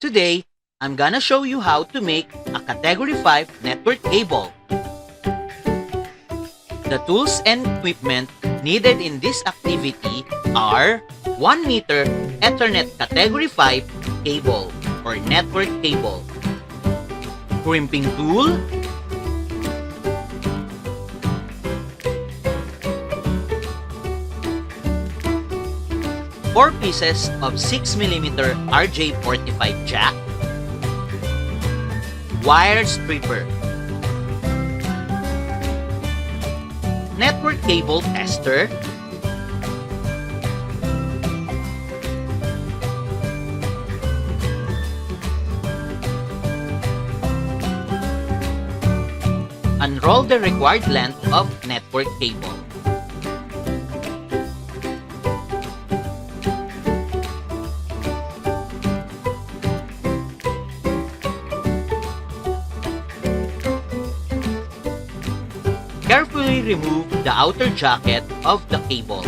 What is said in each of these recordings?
Today, I'm gonna show you how to make a Category 5 network cable. The tools and equipment needed in this activity are 1 meter Ethernet Category 5 cable or network cable, crimping tool, four pieces of 6mm RJ45 jack, wire stripper, network cable tester, unroll the required length of network cable. Carefully remove the outer jacket of the cable.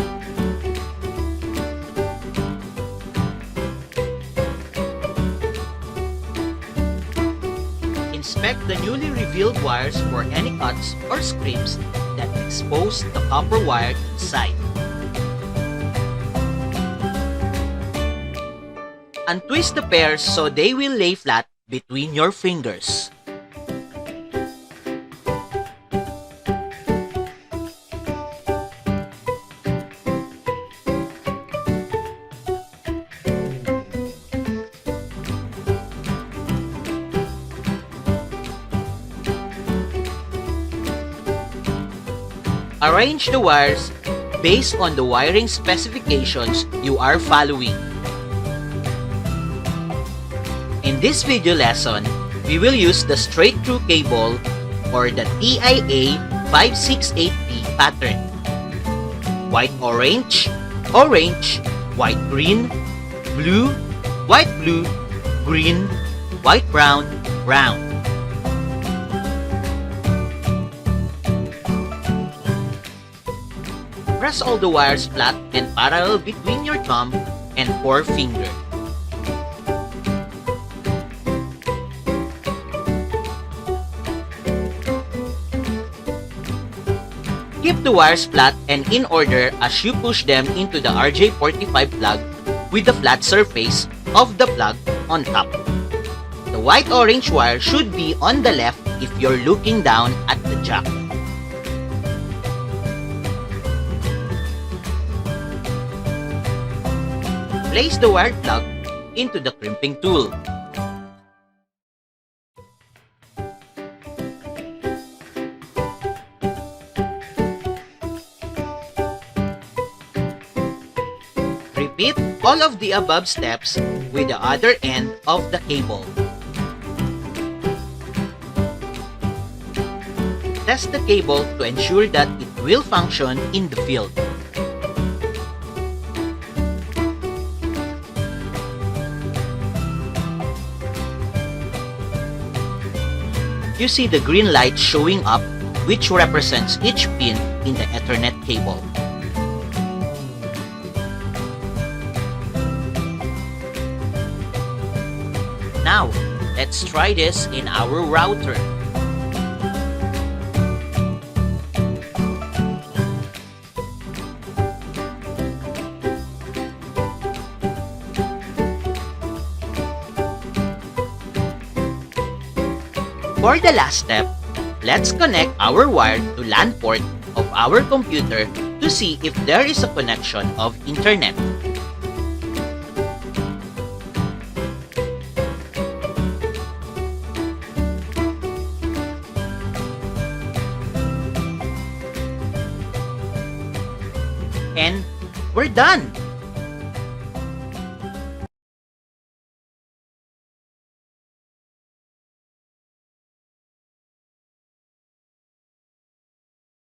Inspect the newly revealed wires for any cuts or scrapes that expose the copper wire inside. Untwist the pairs so they will lay flat between your fingers. Arrange the wires based on the wiring specifications you are following. In this video lesson, we will use the straight-through cable or the TIA 568P pattern. White-orange, orange, white-green, blue, white-blue, green, white-brown, brown. Press all the wires flat and parallel between your thumb and forefinger. Keep the wires flat and in order as you push them into the RJ45 plug with the flat surface of the plug on top. The white-orange wire should be on the left if you're looking down at the jack. Place the wired plug into the crimping tool. Repeat all of the above steps with the other end of the cable. Test the cable to ensure that it will function in the field. You see the green light showing up, which represents each pin in the Ethernet cable. Now, let's try this in our router. For the last step, let's connect our wire to LAN port of our computer to see if there is a connection of internet. And we're done!